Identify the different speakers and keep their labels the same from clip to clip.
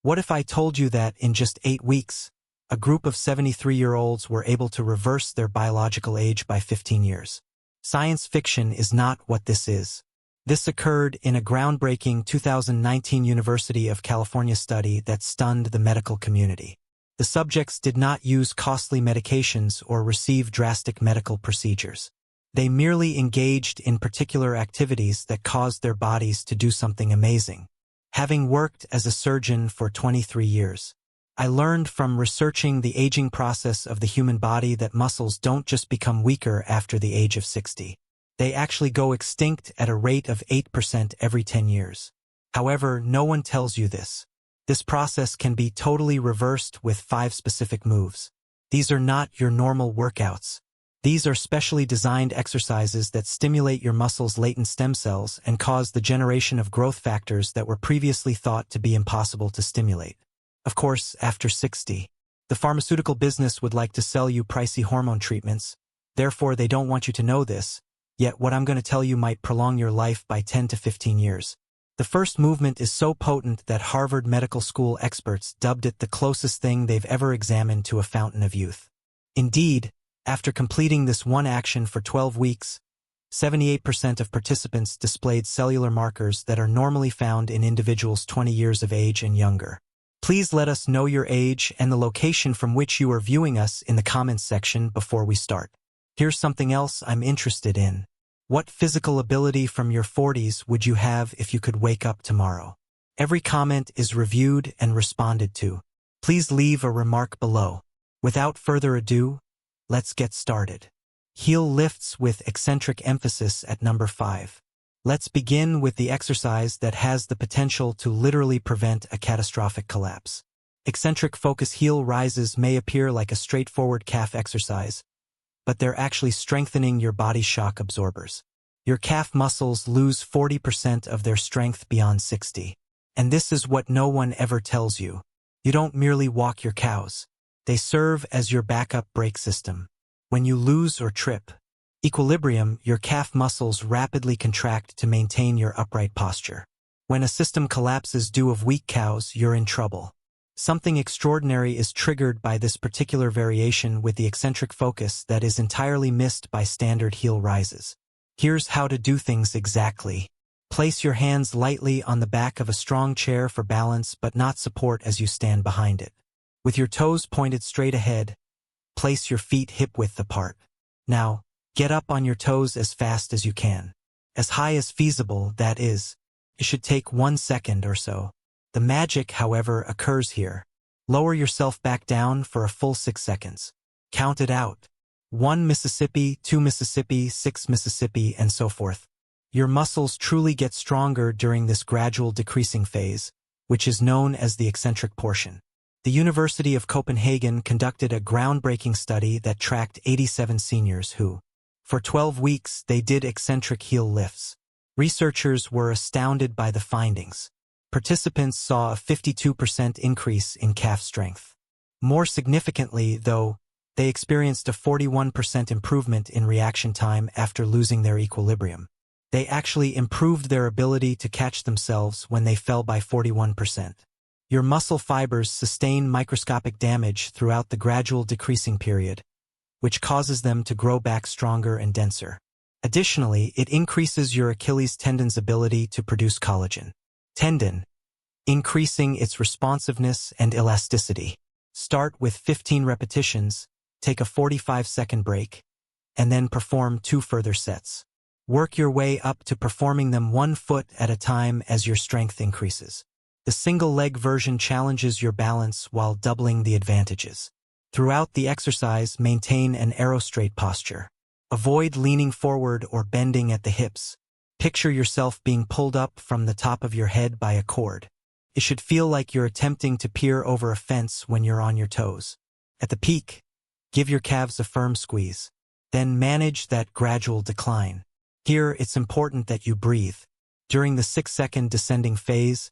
Speaker 1: What if I told you that in just 8 weeks, a group of 73-year-olds were able to reverse their biological age by 15 years? Science fiction is not what this is. This occurred in a groundbreaking 2019 University of California study that stunned the medical community. The subjects did not use costly medications or receive drastic medical procedures. They merely engaged in particular activities that caused their bodies to do something amazing. Having worked as a surgeon for 23 years, I learned from researching the aging process of the human body that muscles don't just become weaker after the age of 60. They actually go extinct at a rate of 8% every 10 years. However, no one tells you this. This process can be totally reversed with 5 specific moves. These are not your normal workouts. These are specially designed exercises that stimulate your muscles' latent stem cells and cause the generation of growth factors that were previously thought to be impossible to stimulate. Of course, after 60, the pharmaceutical business would like to sell you pricey hormone treatments, therefore they don't want you to know this, yet what I'm going to tell you might prolong your life by 10 to 15 years. The first movement is so potent that Harvard Medical School experts dubbed it the closest thing they've ever examined to a fountain of youth. Indeed, after completing this one action for 12 weeks, 78% of participants displayed cellular markers that are normally found in individuals 20 years of age and younger. Please let us know your age and the location from which you are viewing us in the comments section before we start. Here's something else I'm interested in. What physical ability from your 40s would you have if you could wake up tomorrow? Every comment is reviewed and responded to. Please leave a remark below. Without further ado, let's get started. Heel lifts with eccentric emphasis at number 5. Let's begin with the exercise that has the potential to literally prevent a catastrophic collapse. Eccentric focus heel rises may appear like a straightforward calf exercise, but they're actually strengthening your body's shock absorbers. Your calf muscles lose 40% of their strength beyond 60. And this is what no one ever tells you. You don't merely walk your cows. They serve as your backup brake system. When you lose or trip equilibrium, your calf muscles rapidly contract to maintain your upright posture. When a system collapses due of weak cows, you're in trouble. Something extraordinary is triggered by this particular variation with the eccentric focus that is entirely missed by standard heel rises. Here's how to do things exactly. Place your hands lightly on the back of a strong chair for balance but not support as you stand behind it. With your toes pointed straight ahead, place your feet hip-width apart. Now, get up on your toes as fast as you can. As high as feasible, that is. It should take 1 second or so. The magic, however, occurs here. Lower yourself back down for a full 6 seconds. Count it out. 1 Mississippi, 2 Mississippi, 6 Mississippi, and so forth. Your muscles truly get stronger during this gradual decreasing phase, which is known as the eccentric portion. The University of Copenhagen conducted a groundbreaking study that tracked 87 seniors who, for 12 weeks, they did eccentric heel lifts. Researchers were astounded by the findings. Participants saw a 52% increase in calf strength. More significantly, though, they experienced a 41% improvement in reaction time after losing their equilibrium. They actually improved their ability to catch themselves when they fell by 41%. Your muscle fibers sustain microscopic damage throughout the gradual decreasing period, which causes them to grow back stronger and denser. Additionally, it increases your Achilles tendon's ability to produce collagen. Tendon, increasing its responsiveness and elasticity. Start with 15 repetitions, take a 45-second break, and then perform 2 further sets. Work your way up to performing them 1 foot at a time as your strength increases. The single-leg version challenges your balance while doubling the advantages. Throughout the exercise, maintain an arrow-straight posture. Avoid leaning forward or bending at the hips. Picture yourself being pulled up from the top of your head by a cord. It should feel like you're attempting to peer over a fence when you're on your toes. At the peak, give your calves a firm squeeze. Then manage that gradual decline. Here, it's important that you breathe. During the 6-second descending phase,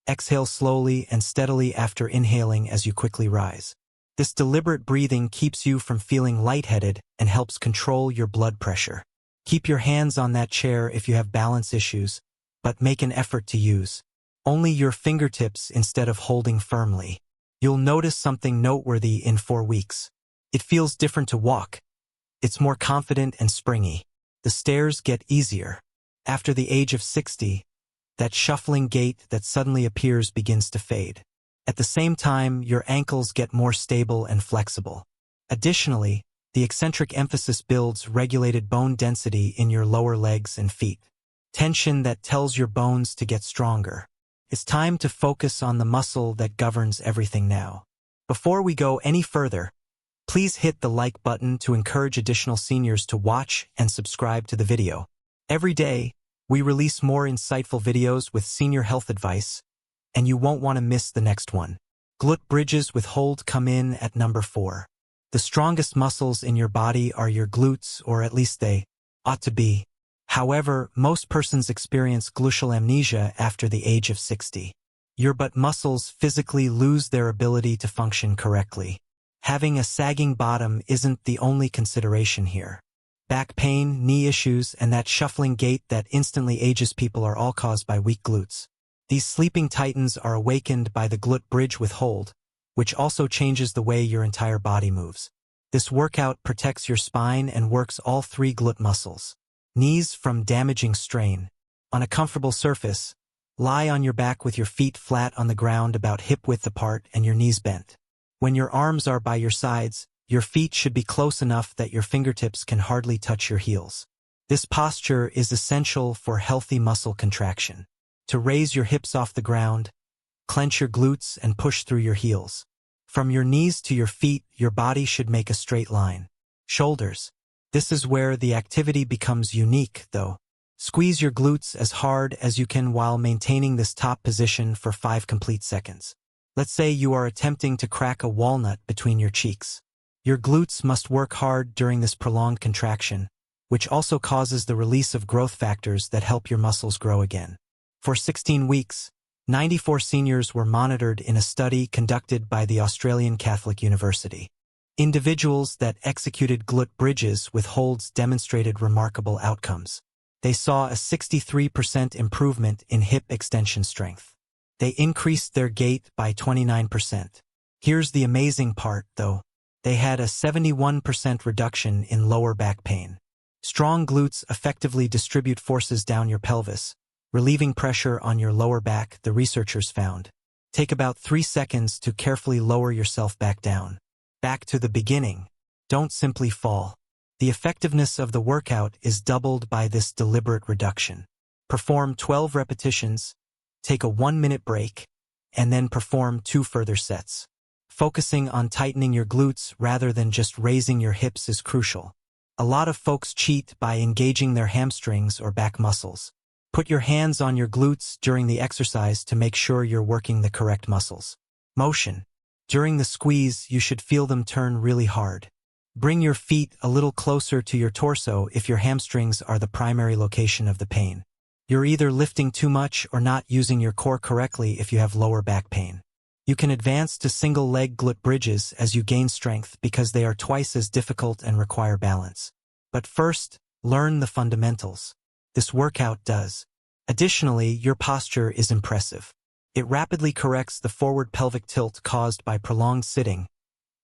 Speaker 1: exhale slowly and steadily after inhaling as you quickly rise. This deliberate breathing keeps you from feeling lightheaded and helps control your blood pressure. Keep your hands on that chair if you have balance issues, but make an effort to use only your fingertips instead of holding firmly. You'll notice something noteworthy in 4 weeks. It feels different to walk. It's more confident and springy. The stairs get easier. After the age of 60, that shuffling gait that suddenly appears begins to fade. At the same time, your ankles get more stable and flexible. Additionally, the eccentric emphasis builds regulated bone density in your lower legs and feet. Tension that tells your bones to get stronger. It's time to focus on the muscle that governs everything now. Before we go any further, please hit the like button to encourage additional seniors to watch and subscribe to the video. Every day, we release more insightful videos with senior health advice, and you won't want to miss the next one. Glute bridges with hold come in at number 4. The strongest muscles in your body are your glutes, or at least they ought to be. However, most persons experience gluteal amnesia after the age of 60. Your butt muscles physically lose their ability to function correctly. Having a sagging bottom isn't the only consideration here. Back pain, knee issues, and that shuffling gait that instantly ages people are all caused by weak glutes. These sleeping titans are awakened by the glute bridge with hold, which also changes the way your entire body moves. This workout protects your spine and works all 3 glute muscles. Knees from damaging strain. On a comfortable surface, lie on your back with your feet flat on the ground about hip-width apart and your knees bent. When your arms are by your sides, your feet should be close enough that your fingertips can hardly touch your heels. This posture is essential for healthy muscle contraction. To raise your hips off the ground, clench your glutes and push through your heels. From your knees to your feet, your body should make a straight line. Shoulders. This is where the activity becomes unique, though. Squeeze your glutes as hard as you can while maintaining this top position for 5 complete seconds. Let's say you are attempting to crack a walnut between your cheeks. Your glutes must work hard during this prolonged contraction, which also causes the release of growth factors that help your muscles grow again. For 16 weeks, 94 seniors were monitored in a study conducted by the Australian Catholic University. Individuals that executed glute bridges with holds demonstrated remarkable outcomes. They saw a 63% improvement in hip extension strength. They increased their gait by 29%. Here's the amazing part, though. They had a 71% reduction in lower back pain. Strong glutes effectively distribute forces down your pelvis, relieving pressure on your lower back, the researchers found. Take about 3 seconds to carefully lower yourself back down. Back to the beginning. Don't simply fall. The effectiveness of the workout is doubled by this deliberate reduction. Perform 12 repetitions, take a 1-minute break, and then perform 2 further sets. Focusing on tightening your glutes rather than just raising your hips is crucial. A lot of folks cheat by engaging their hamstrings or back muscles. Put your hands on your glutes during the exercise to make sure you're working the correct muscles. Motion. During the squeeze, you should feel them turn really hard. Bring your feet a little closer to your torso if your hamstrings are the primary location of the pain. You're either lifting too much or not using your core correctly if you have lower back pain. You can advance to single-leg glute bridges as you gain strength because they are twice as difficult and require balance. But first, learn the fundamentals. This workout does. Additionally, your posture is impressive. It rapidly corrects the forward pelvic tilt caused by prolonged sitting,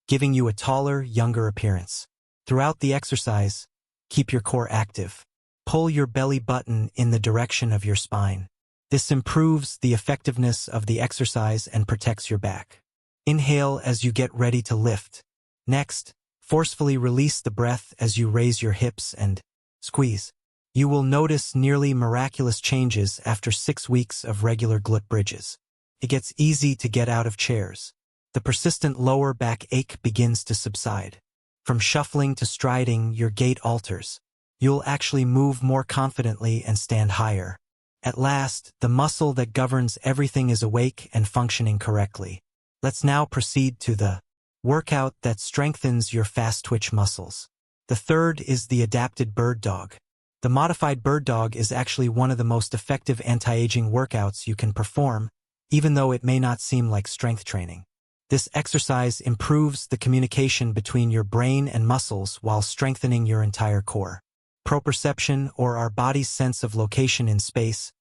Speaker 1: giving you a taller, younger appearance. Throughout the exercise, keep your core active. Pull your belly button in the direction of your spine. This improves the effectiveness of the exercise and protects your back. Inhale as you get ready to lift. Next, forcefully release the breath as you raise your hips and squeeze. You will notice nearly miraculous changes after 6 weeks of regular glute bridges. It gets easy to get out of chairs. The persistent lower back ache begins to subside. From shuffling to striding, your gait alters. You'll actually move more confidently and stand higher. At last, the muscle that governs everything is awake and functioning correctly. Let's now proceed to the workout that strengthens your fast twitch muscles. The third is the adapted bird dog. The modified bird dog is actually one of the most effective anti-aging workouts you can perform, even though it may not seem like strength training. This exercise improves the communication between your brain and muscles while strengthening your entire core. Proprioception, or our body's sense of location in space,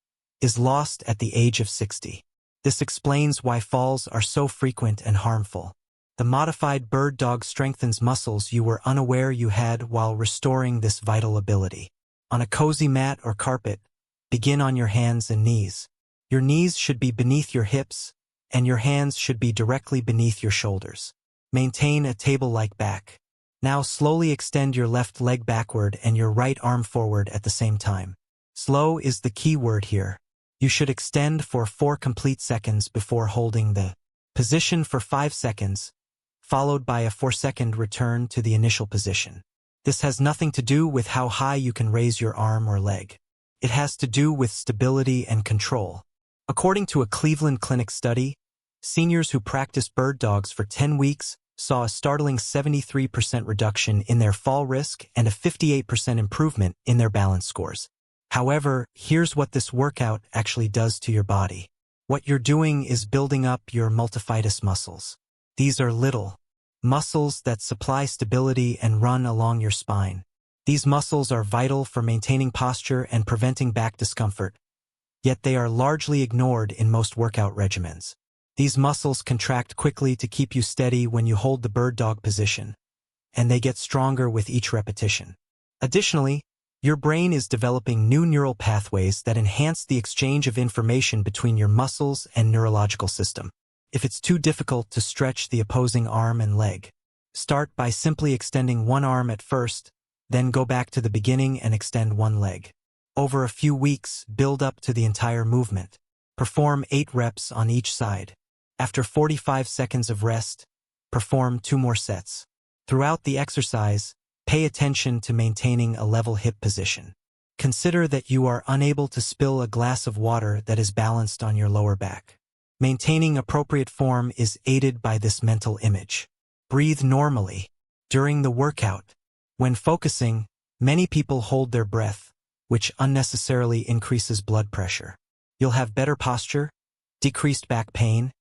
Speaker 1: is lost at the age of 60. This explains why falls are so frequent and harmful. The modified bird dog strengthens muscles you were unaware you had while restoring this vital ability. On a cozy mat or carpet, begin on your hands and knees. Your knees should be beneath your hips, and your hands should be directly beneath your shoulders. Maintain a table-like back. Now slowly extend your left leg backward and your right arm forward at the same time. Slow is the key word here. You should extend for 4 complete seconds before holding the position for 5 seconds, followed by a 4-second return to the initial position. This has nothing to do with how high you can raise your arm or leg. It has to do with stability and control. According to a Cleveland Clinic study, seniors who practiced bird dogs for 10 weeks saw a startling 73% reduction in their fall risk and a 58% improvement in their balance scores. However, here's what this workout actually does to your body. What you're doing is building up your multifidus muscles. These are little muscles that supply stability and run along your spine. These muscles are vital for maintaining posture and preventing back discomfort, yet they are largely ignored in most workout regimens. These muscles contract quickly to keep you steady when you hold the bird dog position, and they get stronger with each repetition. Additionally, your brain is developing new neural pathways that enhance the exchange of information between your muscles and neurological system. If it's too difficult to stretch the opposing arm and leg, start by simply extending one arm at first, then go back to the beginning and extend one leg. Over a few weeks, build up to the entire movement. Perform 8 reps on each side. After 45 seconds of rest, perform 2 more sets. Throughout the exercise, pay attention to maintaining a level hip position. Consider that you are unable to spill a glass of water that is balanced on your lower back. Maintaining appropriate form is aided by this mental image. Breathe normally. During the workout, when focusing, many people hold their breath, which unnecessarily increases blood pressure. You'll have better posture, decreased back pain,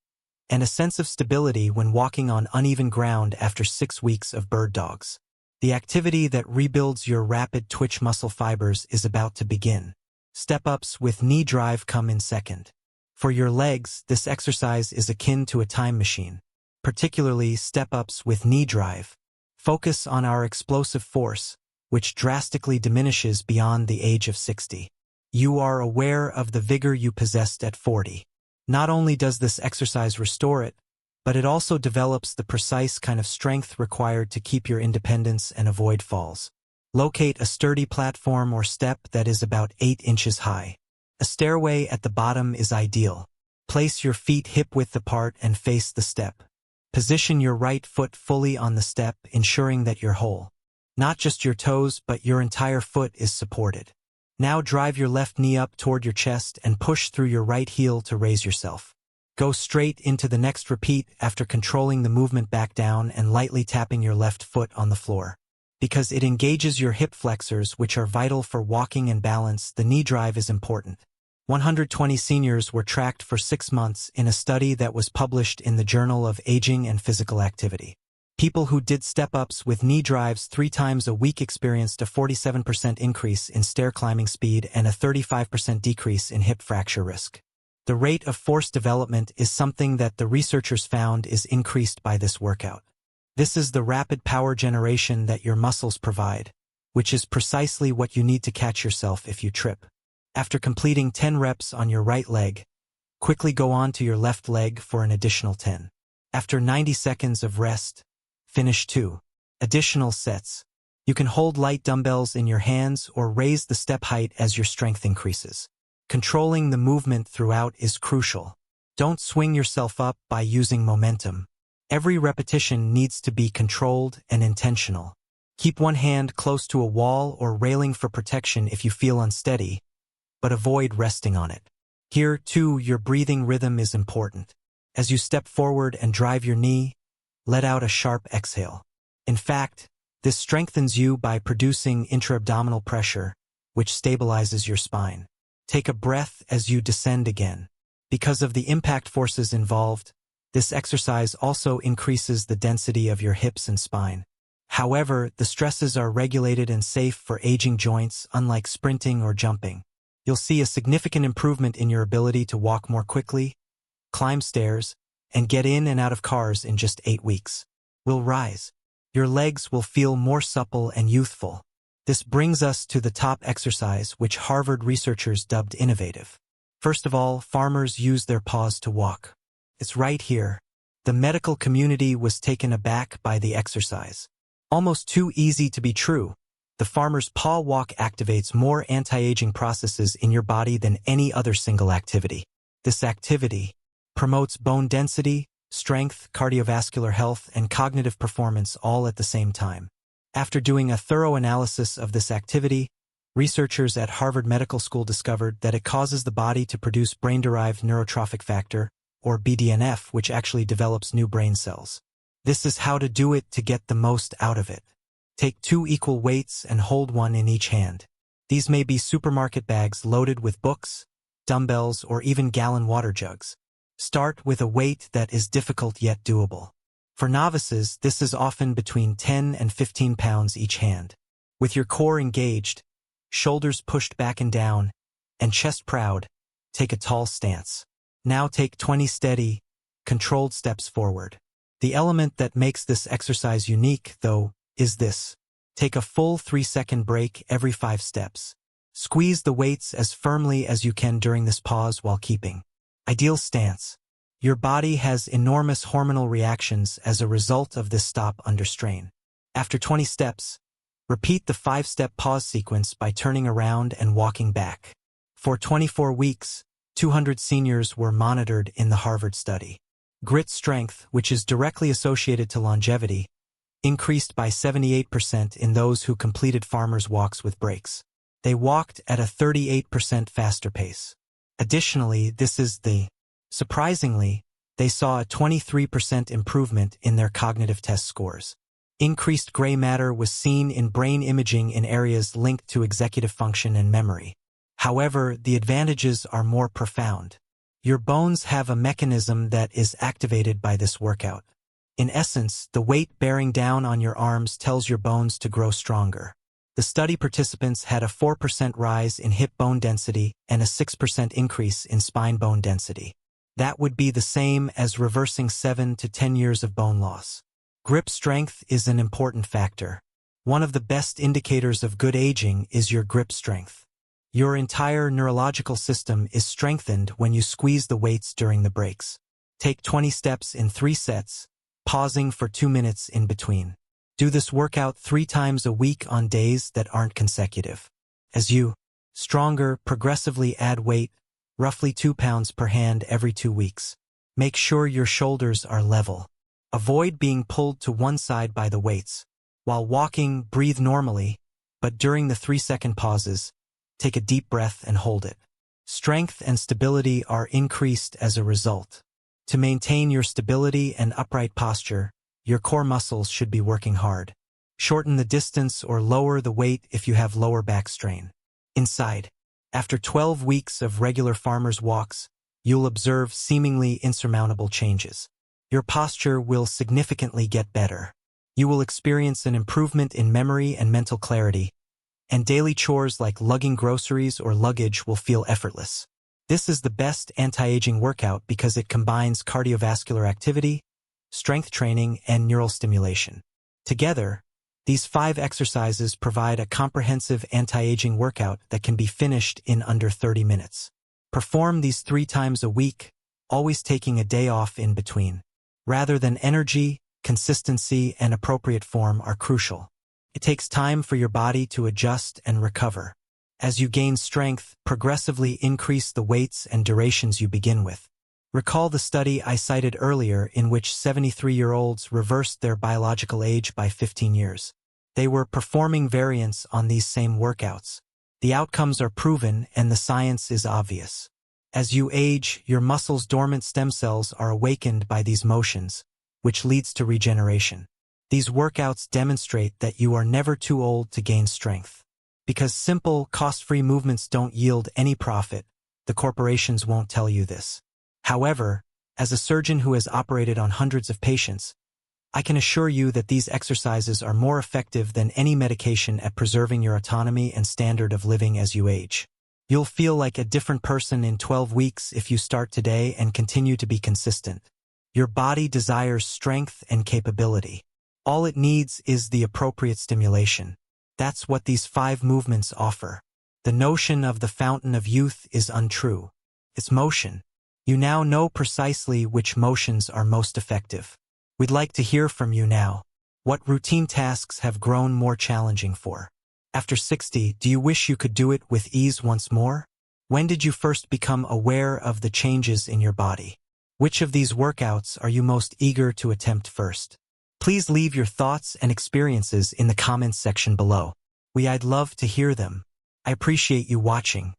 Speaker 1: and a sense of stability when walking on uneven ground after 6 weeks of bird dogs. The activity that rebuilds your rapid twitch muscle fibers is about to begin. Step-ups with knee drive come in second. For your legs, this exercise is akin to a time machine, particularly step-ups with knee drive. Focus on our explosive force, which drastically diminishes beyond the age of 60. You are aware of the vigor you possessed at 40. Not only does this exercise restore it, but it also develops the precise kind of strength required to keep your independence and avoid falls. Locate a sturdy platform or step that is about 8 inches high. A stairway at the bottom is ideal. Place your feet hip-width apart and face the step. Position your right foot fully on the step, ensuring that you're whole. Not just your toes, but your entire foot is supported. Now drive your left knee up toward your chest and push through your right heel to raise yourself. Go straight into the next repeat after controlling the movement back down and lightly tapping your left foot on the floor. Because it engages your hip flexors, which are vital for walking and balance, the knee drive is important. 120 seniors were tracked for 6 months in a study that was published in the Journal of Aging and Physical Activity. People who did step-ups with knee drives 3 times a week experienced a 47% increase in stair climbing speed and a 35% decrease in hip fracture risk. The rate of force development is something that the researchers found is increased by this workout. This is the rapid power generation that your muscles provide, which is precisely what you need to catch yourself if you trip. After completing 10 reps on your right leg, quickly go on to your left leg for an additional 10. After 90 seconds of rest, finish 2 additional sets. You can hold light dumbbells in your hands or raise the step height as your strength increases. Controlling the movement throughout is crucial. Don't swing yourself up by using momentum. Every repetition needs to be controlled and intentional. Keep one hand close to a wall or railing for protection if you feel unsteady, but avoid resting on it. Here, too, your breathing rhythm is important. As you step forward and drive your knee, let out a sharp exhale. In fact, this strengthens you by producing intra-abdominal pressure, which stabilizes your spine. Take a breath as you descend again. Because of the impact forces involved, this exercise also increases the density of your hips and spine. However, the stresses are regulated and safe for aging joints, unlike sprinting or jumping. You'll see a significant improvement in your ability to walk more quickly, climb stairs, and get in and out of cars in just 8 weeks. Will rise. Your legs will feel more supple and youthful. This brings us to the top exercise, which Harvard researchers dubbed innovative. First of all, farmers use their paws to walk. It's right here. The medical community was taken aback by the exercise. Almost too easy to be true. The farmer's paw walk activates more anti-aging processes in your body than any other single activity. This activity promotes bone density, strength, cardiovascular health, and cognitive performance all at the same time. After doing a thorough analysis of this activity, researchers at Harvard Medical School discovered that it causes the body to produce brain-derived neurotrophic factor, or BDNF, which actually develops new brain cells. This is how to do it to get the most out of it. Take 2 equal weights and hold one in each hand. These may be supermarket bags loaded with books, dumbbells, or even gallon water jugs. Start with a weight that is difficult yet doable. For novices, this is often between 10 and 15 pounds each hand. With your core engaged, shoulders pushed back and down, and chest proud, take a tall stance. Now take 20 steady, controlled steps forward. The element that makes this exercise unique, though, is this. Take a full 3-second break every 5 steps. Squeeze the weights as firmly as you can during this pause while keeping ideal stance. Your body has enormous hormonal reactions as a result of this stop under strain. After 20 steps, repeat the 5-step pause sequence by turning around and walking back. For 24 weeks, 200 seniors were monitored in the Harvard study. Grit strength, which is directly associated to longevity, increased by 78% in those who completed farmers' walks with breaks. They walked at a 38% faster pace. Additionally, surprisingly, they saw a 23% improvement in their cognitive test scores. Increased gray matter was seen in brain imaging in areas linked to executive function and memory. However, the advantages are more profound. Your bones have a mechanism that is activated by this workout. In essence, the weight bearing down on your arms tells your bones to grow stronger. The study participants had a 4% rise in hip bone density and a 6% increase in spine bone density. That would be the same as reversing 7 to 10 years of bone loss. Grip strength is an important factor. One of the best indicators of good aging is your grip strength. Your entire neurological system is strengthened when you squeeze the weights during the breaks. Take 20 steps in 3 sets, pausing for 2 minutes in between. Do this workout 3 times a week on days that aren't consecutive. As you stronger, progressively add weight, roughly 2 pounds per hand every 2 weeks. Make sure your shoulders are level. Avoid being pulled to one side by the weights. While walking, breathe normally, but during the 3-second pauses, take a deep breath and hold it. Strength and stability are increased as a result. To maintain your stability and upright posture, your core muscles should be working hard. Shorten the distance or lower the weight if you have lower back strain. Inside, after 12 weeks of regular farmers' walks, you'll observe seemingly insurmountable changes. Your posture will significantly get better. You will experience an improvement in memory and mental clarity, and daily chores like lugging groceries or luggage will feel effortless. This is the best anti-aging workout because it combines cardiovascular activity, strength training, and neural stimulation. Together, these 5 exercises provide a comprehensive anti-aging workout that can be finished in under 30 minutes. Perform these 3 times a week, always taking a day off in between. Rather than energy, consistency, and appropriate form are crucial. It takes time for your body to adjust and recover. As you gain strength, progressively increase the weights and durations you begin with. Recall the study I cited earlier in which 73-year-olds reversed their biological age by 15 years. They were performing variants on these same workouts. The outcomes are proven and the science is obvious. As you age, your muscles' dormant stem cells are awakened by these motions, which leads to regeneration. These workouts demonstrate that you are never too old to gain strength. Because simple, cost-free movements don't yield any profit, the corporations won't tell you this. However, as a surgeon who has operated on hundreds of patients, I can assure you that these exercises are more effective than any medication at preserving your autonomy and standard of living as you age. You'll feel like a different person in 12 weeks if you start today and continue to be consistent. Your body desires strength and capability. All it needs is the appropriate stimulation. That's what these 5 movements offer. The notion of the fountain of youth is untrue. It's motion. You now know precisely which motions are most effective. We'd like to hear from you now. What routine tasks have grown more challenging for? After 60, do you wish you could do it with ease once more? When did you first become aware of the changes in your body? Which of these workouts are you most eager to attempt first? Please leave your thoughts and experiences in the comments section below. I'd love to hear them. I appreciate you watching.